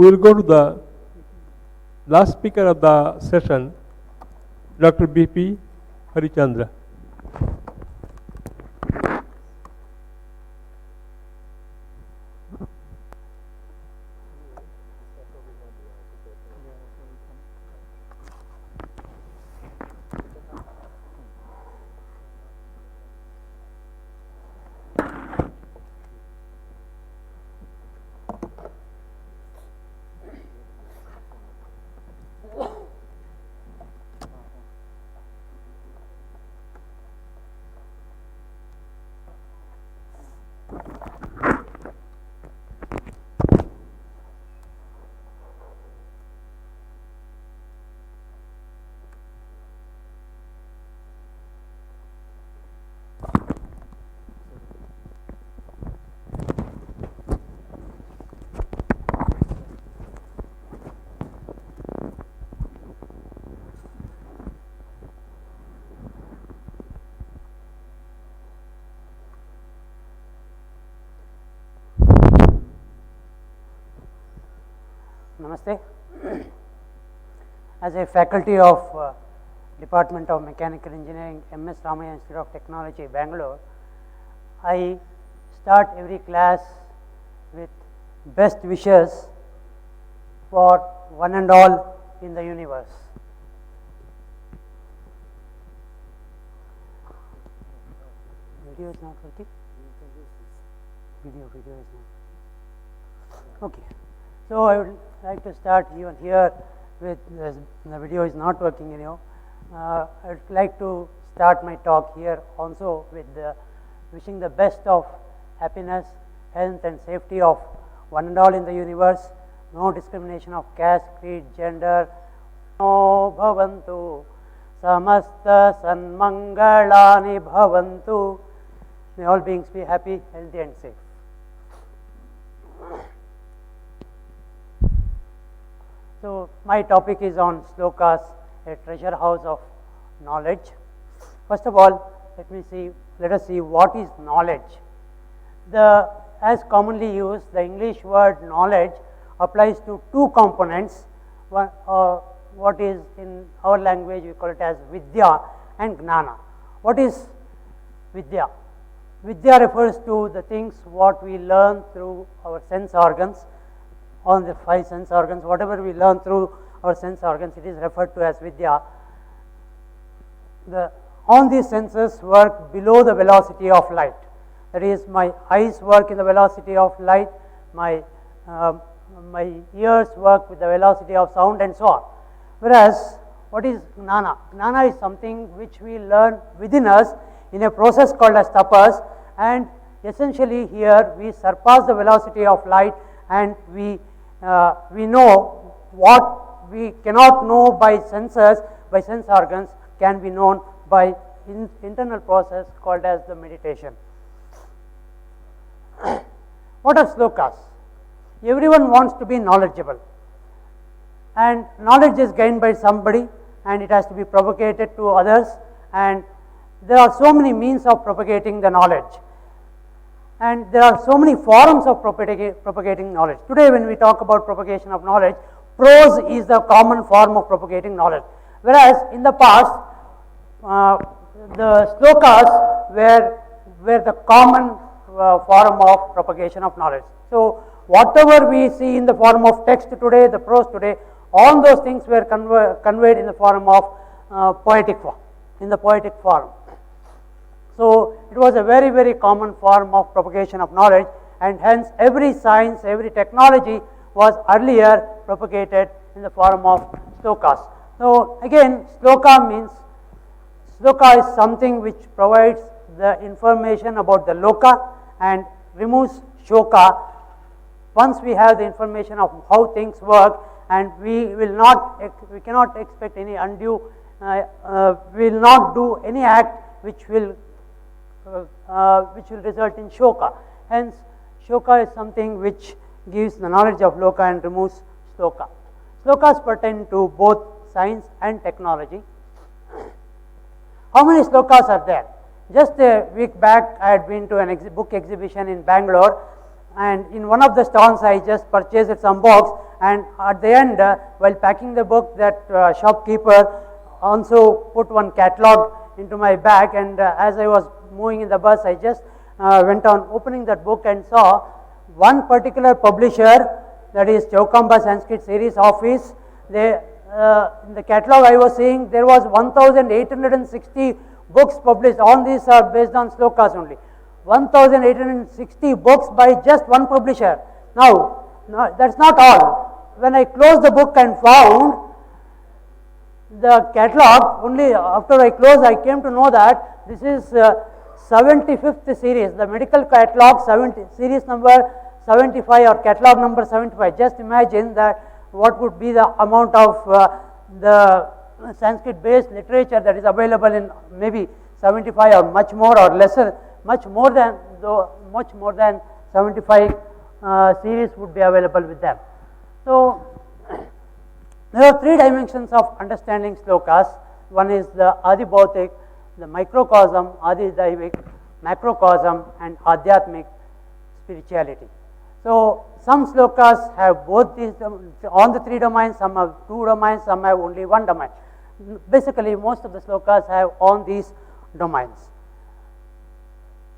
We will go to the last speaker of the session, Dr. B.P. Harichandra. Namaste. As a faculty of Department of Mechanical Engineering, MS Ramaiah Institute of Technology, Bangalore, I start every class with best wishes for one and all in the universe. Video is not working? Video is not. Okay. So, I would like to start even here with the video is not working anyhow. I would like to start my talk here also with wishing the best of happiness, health and safety of one and all in the universe, no discrimination of caste, creed, gender. No bhavantu samasta sanmangalani bhavantu. May all beings be happy, healthy and safe. So, my topic is on Slokas, a treasure house of knowledge. First of all, let us see what is knowledge. As commonly used, the English word knowledge applies to two components. One, what is in our language we call it as Vidya and Gnana. What is Vidya? Vidya refers to the things what we learn through our sense organs. On the 5 sense organs, whatever we learn through our sense organs, it is referred to as Vidya. On these senses work below the velocity of light. That is, my eyes work in the velocity of light, my ears work with the velocity of sound and so on. Whereas, what is Gnana? Gnana is something which we learn within us in a process called as tapas, and essentially here we surpass the velocity of light and we know what we cannot know by senses, by sense organs, can be known by internal process called as the meditation. What are slokas? Everyone wants to be knowledgeable, and knowledge is gained by somebody and it has to be propagated to others, and there are so many means of propagating the knowledge. And there are so many forms of propagating knowledge. Today when we talk about propagation of knowledge, prose is the common form of propagating knowledge. Whereas in the past, the slokas were the common form of propagation of knowledge. So, whatever we see in the form of text today, the prose today, all those things were conveyed in the form of poetic form, in the poetic form. So, it was a very, very common form of propagation of knowledge, and hence every science, every technology was earlier propagated in the form of slokas. So, again sloka is something which provides the information about the loka and removes shoka. Once we have the information of how things work, and we cannot expect any undue, we will not do any act which will result in shoka. Hence, shoka is something which gives the knowledge of loka and removes sloka. Slokas pertain to both science and technology. How many slokas are there? Just a week back, I had been to an book exhibition in Bangalore. and in one of the stalls I just purchased some books, and at the end while packing the book, that shopkeeper also put one catalog into my bag, and as I was moving in the bus, I just went on opening that book and saw one particular publisher, that is Chaukamba Sanskrit Series Office. They, in the catalog I was seeing, there was 1860 books published. All these are based on slokas only. 1860 books by just one publisher. Now, that's not all. When I closed the book and found the catalog, only after I closed, I came to know that this is 75th series, the medical catalog, series number 75 or catalog number 75. Just imagine that what would be the amount of the Sanskrit based literature that is available in maybe 75 or much more or lesser, much more than 75 series would be available with them. So, there are three dimensions of understanding slokas. One is the Adibhautik, the microcosm, Adidaivik, macrocosm, and Adhyatmic spirituality. So, some slokas have both these on the three domains, some have two domains, some have only one domain. Basically, most of the slokas have on these domains.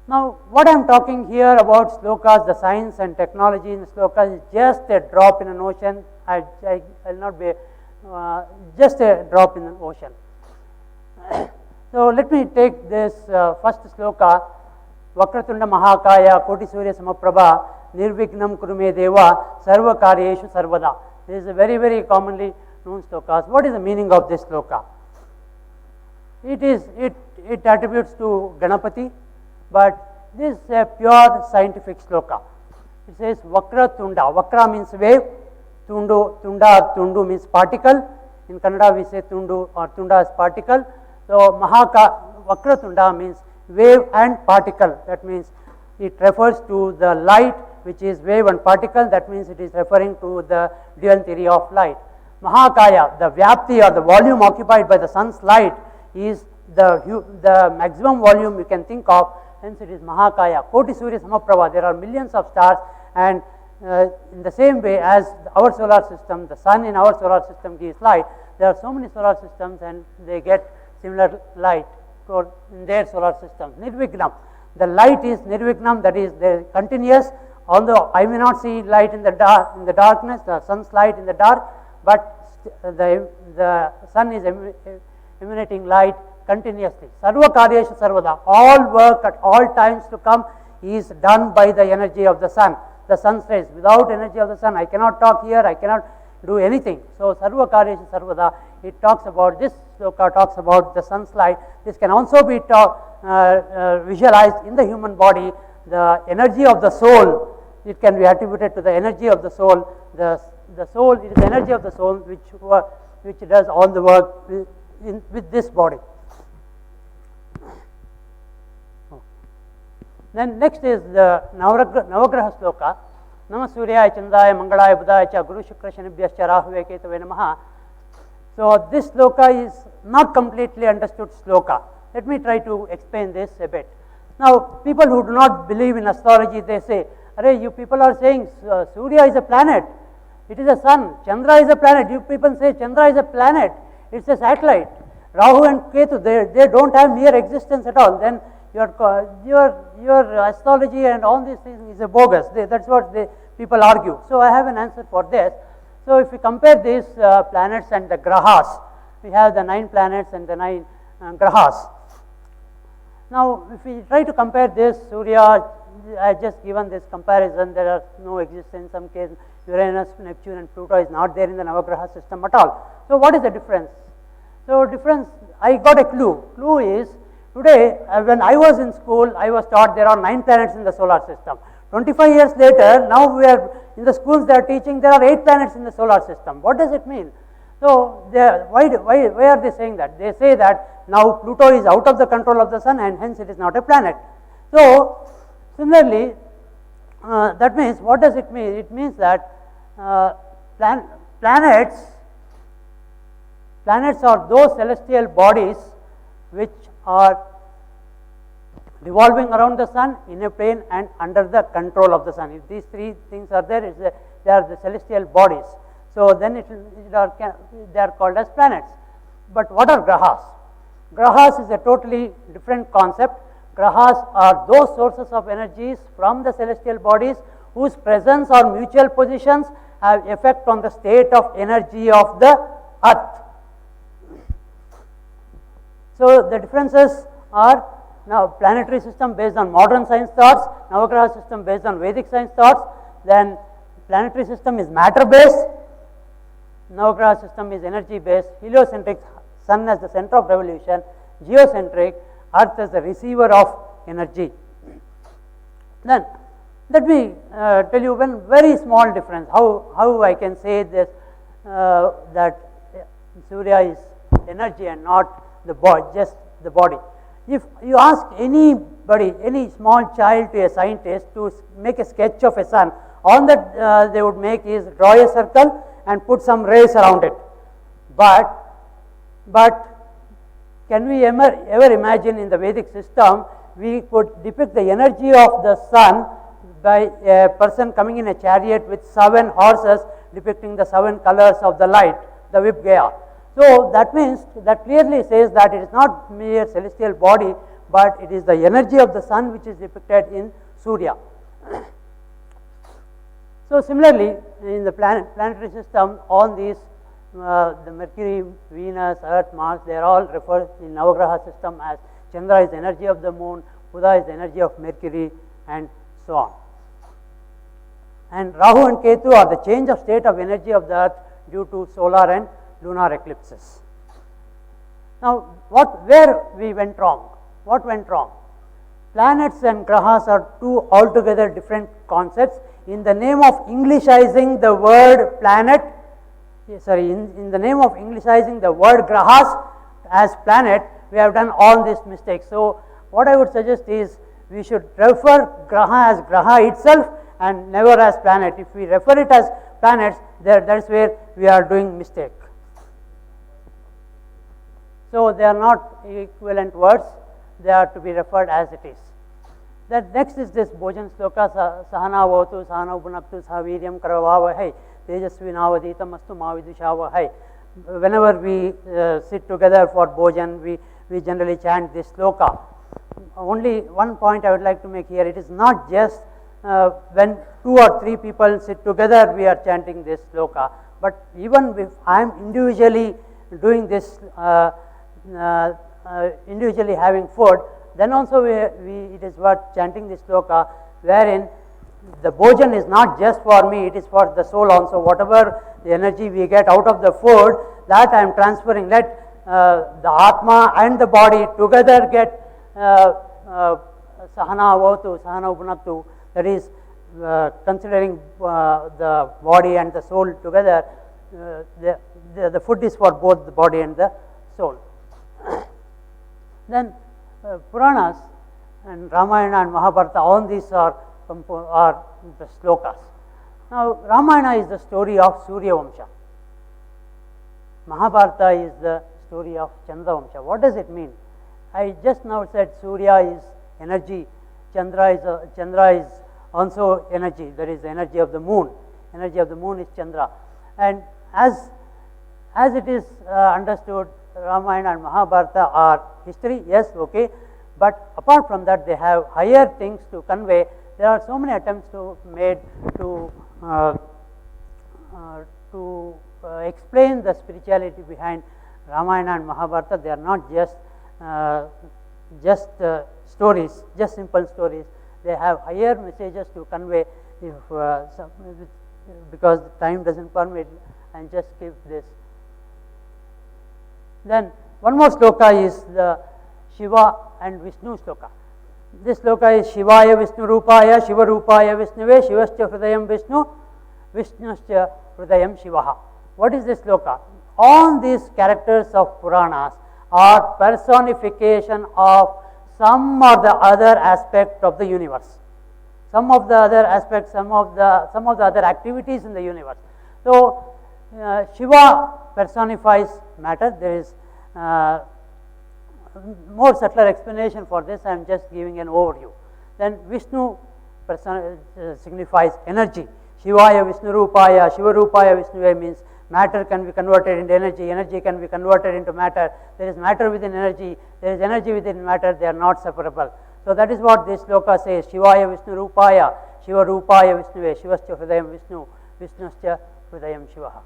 Now, what I am talking here about slokas, the science and technology in slokas, is just a drop in an ocean. I will not be just a drop in the ocean. So, let me take this first sloka, Vakratunda Mahakaya Koti Surya Samaprabha Nirvignam Kurume Deva Sarva Karyeshu Sarvada. This is a very, very commonly known slokas. What is the meaning of this sloka? It attributes to Ganapati, but this is a pure scientific sloka. It says Vakratunda. Vakra means wave, Tunda or Tundu means particle. In Kannada we say Tundu or Tunda is particle. So Vakratunda means wave and particle. That means it refers to the light, which is wave and particle. That means it is referring to the dual theory of light. Mahakaya, the Vyapti or the volume occupied by the sun's light, is the maximum volume you can think of. Hence it is Mahakaya. Koti Surya Samaprabha, there are millions of stars, and in the same way as our solar system, the sun in our solar system gives light, there are so many solar systems and they get similar light in their solar systems. Nirvignam, the light is Nirvignam, that is continuous, although I may not see light in the darkness, the sun's light in the dark, but the sun is emanating light continuously. Sarva Karyeshu Sarvada, all work at all times to come is done by the energy of the sun, the sun's rays. Without energy of the sun, I cannot talk here, I cannot do anything. So, Sarva Karyeshu Sarvada, it talks about, this sloka talks about the sun's light. This can also be visualized in the human body, the energy of the soul. It can be attributed to the energy of the soul. The soul, it is the energy of the soul which does all the work with this body. Then next is the Navagraha sloka. Nama Suryaya Chandaya Mangalaya Budaya Cha Guru Shukra Shanibhyascha Rahuve Ketave Namaha. So this sloka is not completely understood sloka. Let me try to explain this a bit. Now people who do not believe in astrology, they say, "Arey, you people are saying Surya is a planet, it is a sun. Chandra is a planet. You people say Chandra is a planet, it's a satellite. Rahu and Ketu, they don't have mere existence at all. Then your astrology and all these things is a bogus." That's what people argue. So I have an answer for this. So if we compare these planets and the grahas, we have the 9 planets and the 9 grahas. Now if we try to compare this, Surya, I have just given this comparison, there are no existence. In some case Uranus, Neptune and Pluto is not there in the Navagraha system at all. So what is the difference? So difference, I got a clue. Clue is, today when I was in school, I was taught there are 9 planets in the solar system. 25 years later, now we are in the schools, they are teaching there are 8 planets in the solar system. What does it mean? So why are they saying that? They say that now Pluto is out of the control of the sun and hence it is not a planet. So similarly, that means, what does it mean? It means that planets are those celestial bodies which are revolving around the sun, in a plane, and under the control of the sun. If these three things are there, they are the celestial bodies. So then they are called as planets. But what are grahas? Grahas is a totally different concept. Grahas are those sources of energies from the celestial bodies whose presence or mutual positions have effect on the state of energy of the earth. So the differences are now planetary system based on modern science thoughts, Navagraha system based on Vedic science thoughts, then planetary system is matter based, Navagraha system is energy based, heliocentric, sun as the center of revolution, geocentric, earth as the receiver of energy. Then let me tell you one very small difference, how I can say this, that Surya is energy and not the body, just the body. If you ask anybody, any small child to a scientist to make a sketch of a sun, all that they would make is draw a circle and put some rays around it. But can we ever imagine in the Vedic system, we could depict the energy of the sun by a person coming in a chariot with 7 horses depicting the 7 colors of the light, the Vibgaya. So that means, that clearly says that it is not mere celestial body, but it is the energy of the sun which is depicted in Surya. So similarly, in the planetary system, all these, the Mercury, Venus, Earth, Mars, they are all referred in Navagraha system as Chandra is the energy of the moon, Buddha is the energy of Mercury, and so on. And Rahu and Ketu are the change of state of energy of the earth due to solar and lunar eclipses. Now, where we went wrong? What went wrong? Planets and grahas are two altogether different concepts. In the name of Englishizing the word planet, in the name of Englishizing the word grahas as planet, we have done all these mistakes. So what I would suggest is, we should refer graha as graha itself and never as planet. If we refer it as planets, that is where we are doing mistake. So they are not equivalent words, they are to be referred as it is. That next is this Bhojan Sloka, Sahana Votu, Sahana Ubunaptu, Sahaviryam Karavavahai, Tejasvinavaditam Astu Mavidushavahai. Whenever we sit together for Bhojan, we generally chant this sloka. Only one point I would like to make here, it is not just when 2 or 3 people sit together we are chanting this sloka, but even if I am individually doing this, individually having food, then also it is worth chanting this sloka, wherein the bhojan is not just for me, it is for the soul also. Whatever the energy we get out of the food, that I am transferring. Let the Atma and the body together get Sahana Avatu, Sahana Upanattu, that is considering the body and the soul together. The food is for both the body and the soul. Then Puranas and Ramayana and Mahabharata, all these are the slokas. Now Ramayana is the story of Surya Vamsha. Mahabharata is the story of Chandra Vamsha. What does it mean? I just now said Surya is energy, Chandra is also energy, that is the energy of the moon. Energy of the moon is Chandra. And as it is understood, Ramayana and Mahabharata are history, yes, okay, but apart from that they have higher things to convey. There are so many attempts made to explain the spirituality behind Ramayana and Mahabharata. They are not just stories, just simple stories. They have higher messages to convey. Because time doesn't permit, and just skip this. Then one more sloka is the Shiva and Vishnu sloka. This sloka is Shivaya Vishnu Rupaya, Shiva Rupaya Vishnuve, Shivascha Hridayam Vishnu, Vishnuscha Hridayam Shivaha. What is this sloka? All these characters of Puranas are personification of some or the other aspect of the universe. Some of the other aspects, some of the other activities in the universe. So Shiva personifies matter. There is more subtler explanation for this, I am just giving an overview. Then Vishnu signifies energy. Shivaya Vishnu Rupaya, Shiva Rupaya Vishnuve means matter can be converted into energy, energy can be converted into matter. There is matter within energy, there is energy within matter, they are not separable. So that is what this sloka says, Shivaya Vishnu Rupaya, Shiva Rupaya Vishnuve, Shivascha Hridayam Vishnu, Vishnuscha Hridayam Shivaha.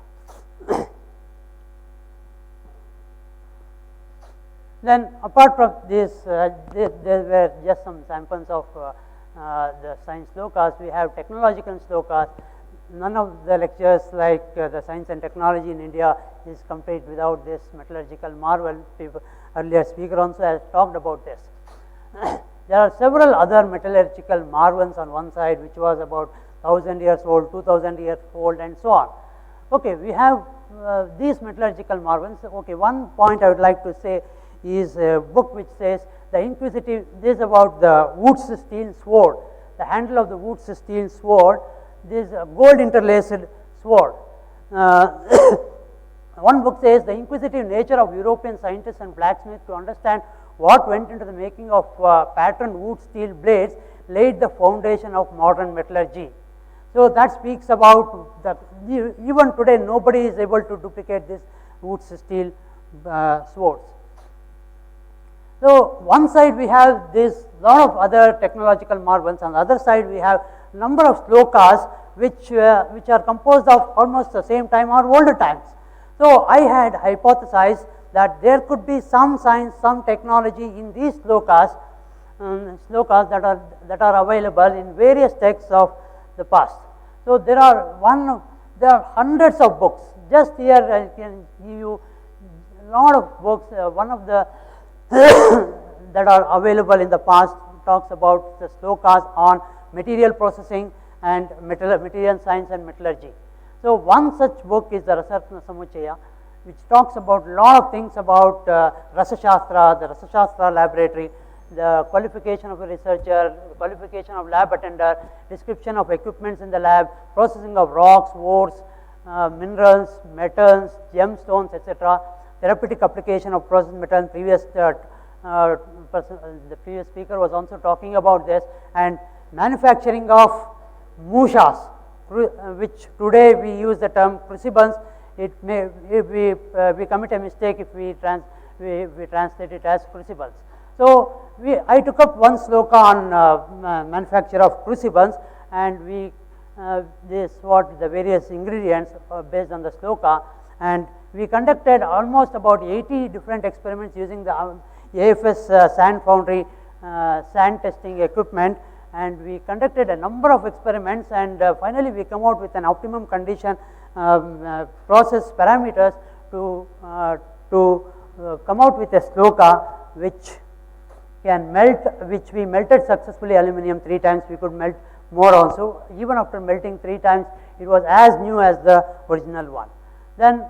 Then apart from this, there were just some samples of the science slokas. We have technological slokas. None of the lectures like the science and technology in India is complete without this metallurgical marvel. Earlier speaker also has talked about this. There are several other metallurgical marvels on one side, which was about 1000 years old, 2000 years old, and so on. Okay, we have these metallurgical marvels. Okay, one point I would like to say is a book which says the inquisitive, this is about the Wood's steel sword, the handle of the Wood's steel sword, this gold interlaced sword. One book says the inquisitive nature of European scientists and blacksmiths to understand what went into the making of patterned wood steel blades laid the foundation of modern metallurgy. So that speaks about the, even today nobody is able to duplicate this wood steel swords. So one side we have this lot of other technological marvels, on the other side we have number of slokas which are composed of almost the same time or older times. So I had hypothesized that there could be some science, some technology in these slokas, that are available in various texts of the past. So there are hundreds of books. Just here I can give you a lot of books. One of the that are available in the past talks about the slokas on material processing and material science and metallurgy. So one such book is the Rasarthna Samuchaya, which talks about a lot of things about Rasa Shastra, the Rasa Shastra laboratory, the qualification of a researcher, qualification of lab attender, description of equipments in the lab, processing of rocks, ores, minerals, metals, gemstones, etc. Therapeutic application of processed metal. The previous speaker was also talking about this, and manufacturing of mushas, which today we use the term crucibles. It may, if we commit a mistake if we translate it as crucibles. So I took up one sloka on manufacture of crucibles, and this what the various ingredients based on the sloka, and we conducted almost about 80 different experiments using the AFS sand foundry sand testing equipment, and we conducted a number of experiments, and finally we come out with an optimum condition process parameters to come out with a sloka which can melt, which we melted successfully aluminum 3 times. We could melt more also. Even after melting 3 times, it was as new as the original one. Then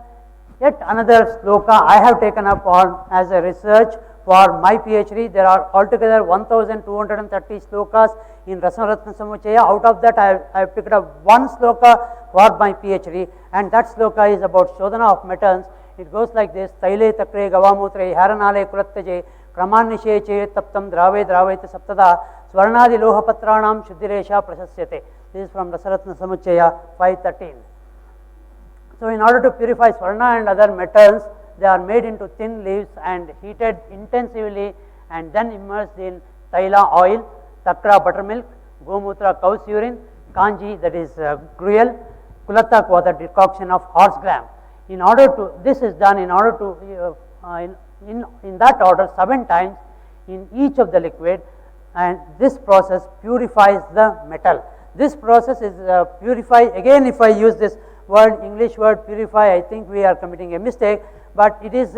yet another sloka I have taken up on as a research for my PhD. There are altogether 1230 slokas in Rasaratna Samuchaya. Out of that I have picked up one sloka for my PhD, and that sloka is about Shodhana of metals. It goes like this: Taile takre gavamutre haranale kurattaje kramannishe che taptam drave dravete saptada swarnadi lohapatranam shuddhiresha prasasyate. This is from Rasaratna Samuchaya 513. So in order to purify swarna and other metals, they are made into thin leaves and heated intensively and then immersed in taila oil, takra buttermilk, gomutra cow's urine, kanji, that is gruel, kulatak was a decoction of horse gram. In order to, this is done in order to, in that order 7 times in each of the liquid, and this process purifies the metal. This process is purify, again if I use this word, English word purify, I think we are committing a mistake, but it is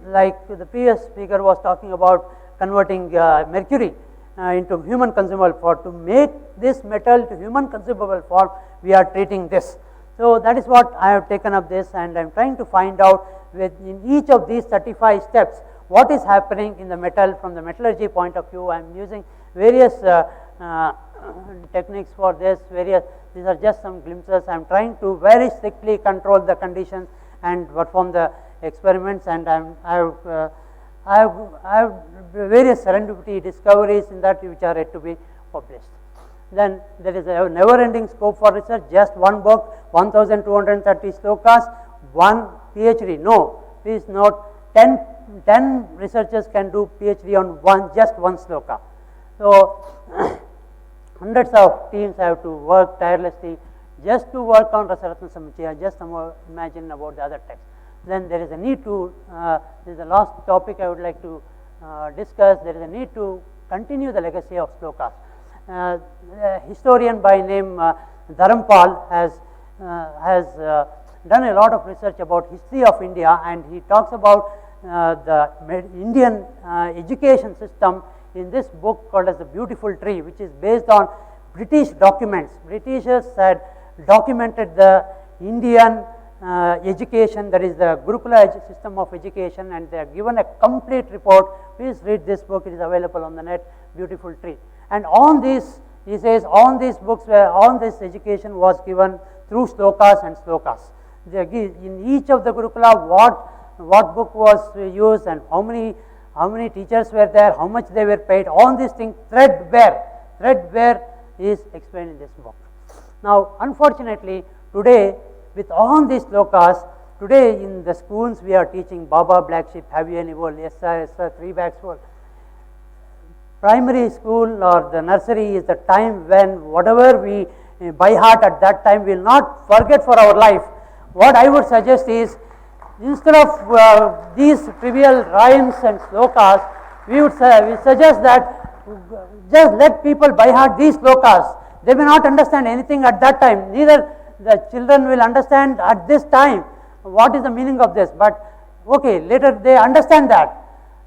like the previous speaker was talking about converting mercury into human consumable form. To make this metal to human consumable form, we are treating this. So that is what I have taken up this, and I am trying to find out in each of these 35 steps what is happening in the metal from the metallurgy point of view. I am using various techniques for this, these are just some glimpses. I am trying to very strictly control the conditions and perform the experiments, and I have various serendipity discoveries in that which are yet to be published. Then there is a never-ending scope for research. Just one book, 1230 slokas, one PhD. No, please note, 10 researchers can do PhD on just one sloka. So hundreds of teams have to work tirelessly just to work on Rasaratna Samuchaya. Just imagine about the other text. Then there is a need to, this is the last topic I would like to discuss. There is a need to continue the legacy of slokas. A historian by name Dharampal has done a lot of research about history of India, and he talks about the Indian education system in this book called as The Beautiful Tree, which is based on British documents. Britishers had documented the Indian education, that is the Gurukula system of education, and they are given a complete report. Please read this book, it is available on the net, Beautiful Tree. And on this, he says, on these books, on this education was given through slokas and slokas. In each of the Gurukula, what book was used, and how many teachers were there, how much they were paid, all these things threadbare is explained in this book. Now, unfortunately, today with all these slokas, today in the schools we are teaching Baba Black Sheep, Have You Any Wool, Yes Sir, Yes Sir, 3 bags full. Primary school or the nursery is the time when whatever we by heart at that time we will not forget for our life. What I would suggest is, instead of these trivial rhymes and slokas, we suggest that just let people by heart these slokas. They may not understand anything at that time, neither the children will understand at this time what is the meaning of this, but okay, later they understand that.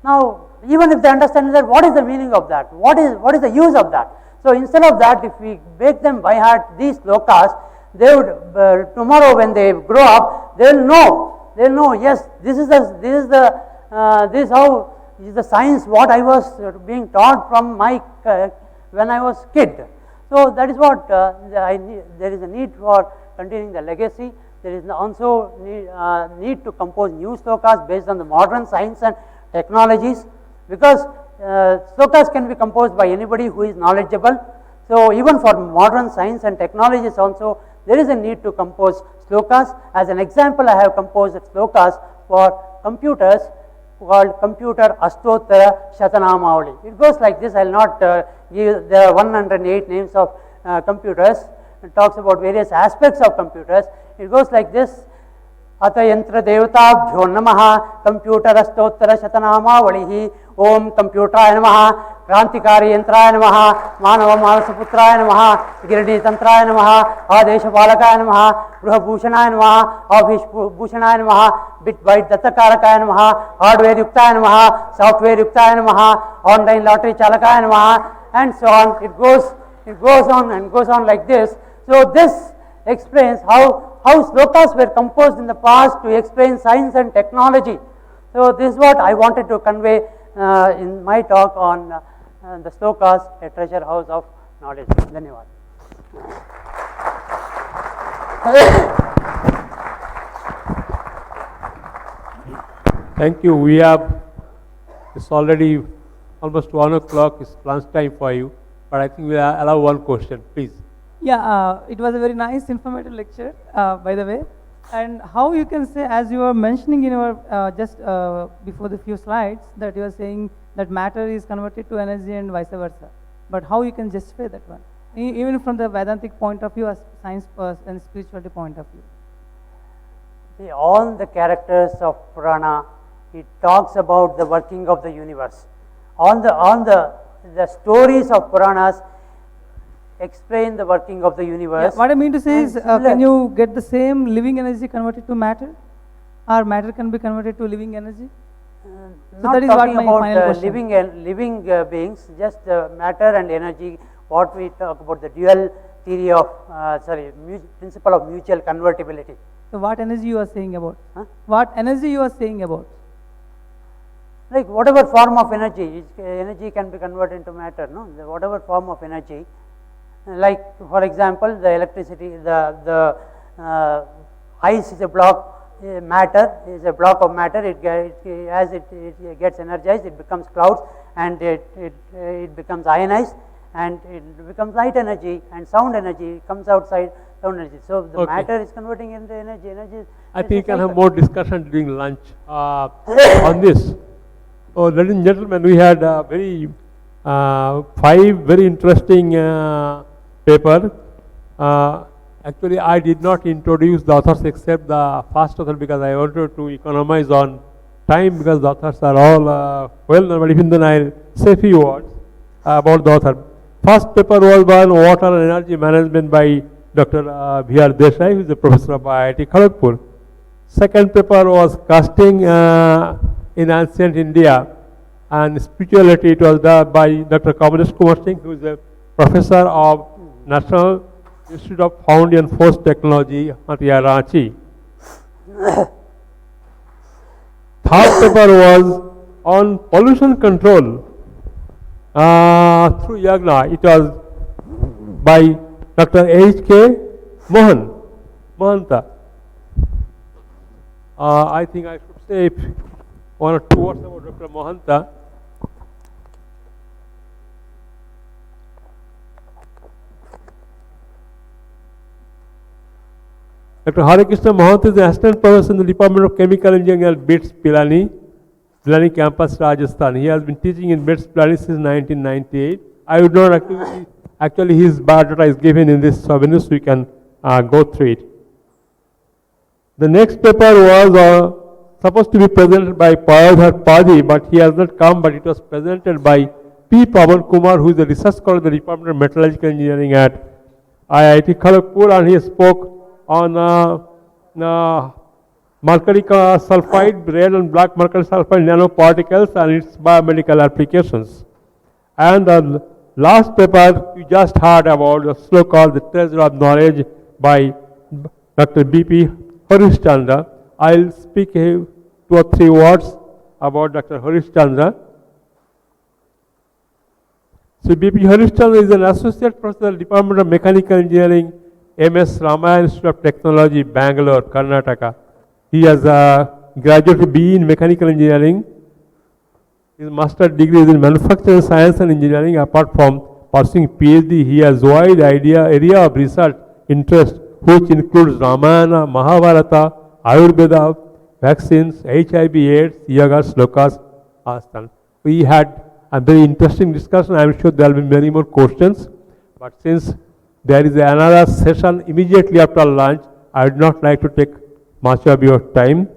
Now, even if they understand that, what is the meaning of that? What is the use of that? So instead of that, if we make them by heart these slokas, they would tomorrow when they grow up, they will know. Yes, this is how is the science what I was being taught from my when I was kid. So that is what there is a need for continuing the legacy. There is also need to compose new slokas based on the modern science and technologies, because slokas can be composed by anybody who is knowledgeable. So even for modern science and technologies also, there is a need to compose slokas. As an example, I have composed slokas for computers called Computer Ashtottara Shatanamavali. It goes like this. I will not give, there are 108 names of computers. It talks about various aspects of computers. It goes like this. अत यंत्र देवताभ्यो नमः कंप्यूटरस्तोत्तर शतनामावलिः ओम कंप्यूटराय नमः क्रांतिकारी यंत्राय नमः मानव मानसपुत्राय नमः गिरणी तंत्राय नमः आदेशपालकाय नमः गृहभूषणाय नमः ऑफिसभूषणाय नमः बिट बाइट दत्तकारकाय नमः हार्डवेयर युक्ताय नमः सॉफ्टवेयर युक्ताय नमः ऑनलाइन लॉटरी चालकाय नमः and so on. It goes on and goes on like this. So this explains how slokas were composed in the past to explain science and technology. So this is what I wanted to convey in my talk on the slokas, a treasure house of knowledge. Dhanyavad. Thank you. We have, it's already almost 1 o'clock, it's lunch time for you, but I think we'll allow one question, please. Yeah, it was a very nice informative lecture, by the way. And how you can say, as you were mentioning in your, just before the few slides, that you are saying that matter is converted to energy and vice versa. But how you can justify that one? Even from the Vedantic point of view, as science and spirituality point of view. See, all the characters of Purana, it talks about the working of the universe. All the stories of Puranas explain the working of the universe. Yeah, what I mean to say is, can you get the same living energy converted to matter? Or matter can be converted to living energy? So that is talking about living beings, just matter and energy, what we talk about the dual theory of, principle of mutual convertibility. So what energy you are saying about? Huh? What energy you are saying about? Like whatever form of energy, energy can be converted into matter, no? Whatever form of energy, like for example, the electricity, the ice is a block, matter is a block of matter. As it gets energized, it becomes clouds, and it becomes ionized, and it becomes light energy, and sound energy comes outside. Sound energy. So the Okay. matter is converting into energy. Energy. I is think a we can have cycle. more discussion during lunch on this. Oh, ladies and gentlemen, we had five very interesting paper. Actually, I did not introduce the authors except the first author because I wanted to economize on time because the authors are all well known, but even then I'll say a few words about the author. First paper was on water and energy management by Dr. V.R. Desai, who is a professor of IIT Kharagpur. Second paper was casting in ancient India and spirituality. It was done by Dr. Kamlesh Kumar Singh, who is a professor of National Institute of Found and Force Technology at Ranchi. Third paper was on pollution control through Yagna. It was by Dr. H.K. Mohanta. I think I should say one or two words about Dr. Mohanta. Dr. Hare Krishna Mohanta is an assistant professor in the Department of Chemical Engineering at BITS Pilani campus, Rajasthan. He has been teaching in BITS Pilani since 1998. I would not actually his biodata is given in this avenue, so you can go through it. The next paper was supposed to be presented by Payadhar Padi, but he has not come, but it was presented by P. Pavan Kumar, who is a research scholar at the Department of Metallurgical Engineering at IIT Kharagpur, and he spoke on mercury sulfide, red and black mercury sulfide nanoparticles and its biomedical applications. And the last paper you just heard about, the slow called The Treasure of Knowledge by Dr. B.P. Harishchandra. I'll speak 2 or 3 words about Dr. Harishchandra. So B.P. Harishchandra is an associate professor at the Department of Mechanical Engineering, MS Ramayana Institute of Technology, Bangalore, Karnataka. He has a graduate BE in Mechanical Engineering. His master's degree is in Manufacturing Science and Engineering. Apart from pursuing PhD, he has wide area of research interest, which includes Ramayana, Mahabharata, Ayurveda, vaccines, HIV/AIDS, yoga, slokas, asana. We had a very interesting discussion. I am sure there will be many more questions. But since there is another session immediately after lunch, I would not like to take much of your time.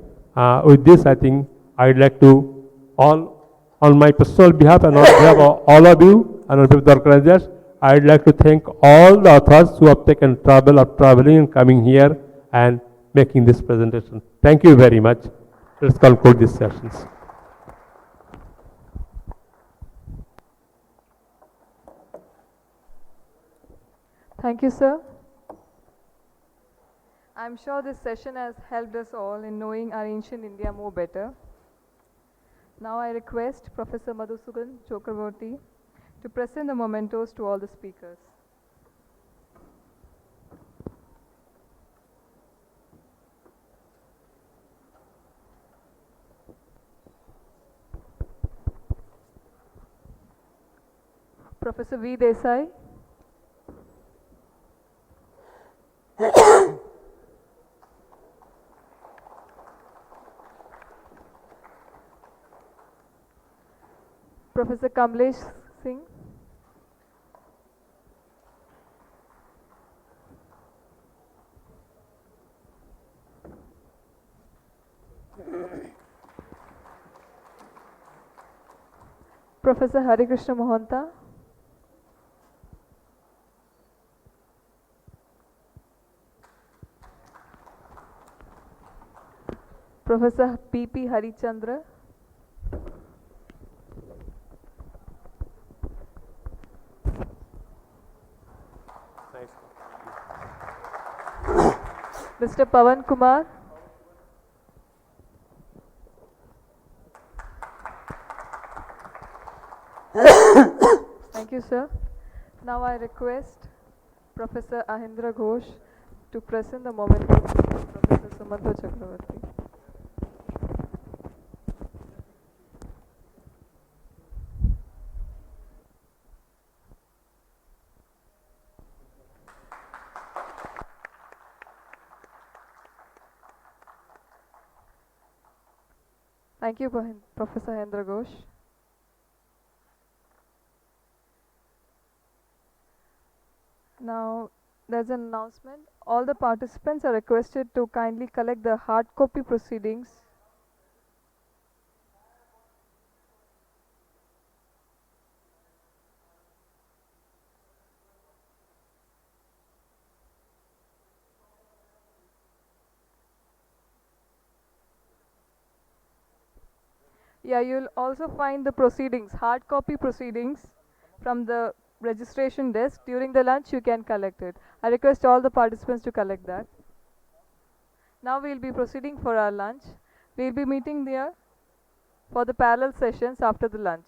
With this, I think I would like to, on my personal behalf and on behalf of all of you and on behalf of the organizers, I would like to thank all the authors who have taken trouble of traveling and coming here and making this presentation. Thank you very much. Let's conclude these sessions. Thank you, sir. I'm sure this session has helped us all in knowing our ancient India more better. Now I request Professor Madhusudan Chakraborty to present the mementos to all the speakers. Professor V. Desai. Professor Kamlesh Singh. Professor Hare Krishna Mohanta. Professor P.P. Harichandra. Mr. Pavan Kumar. Thank you, sir. Now I request Professor Ahindra Ghosh to present the mementos to Professor Sumanta Chakraborty. Thank you, Professor Hendra Ghosh. Now, there's an announcement. All the participants are requested to kindly collect the hard copy proceedings. Yeah, you'll also find the proceedings, hard copy proceedings from the registration desk. During the lunch, you can collect it. I request all the participants to collect that. Now we'll be proceeding for our lunch. We'll be meeting there for the parallel sessions after the lunch.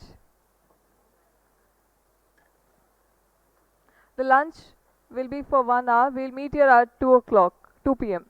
The lunch will be for 1 hour. We'll meet here at 2 o'clock, 2 p.m.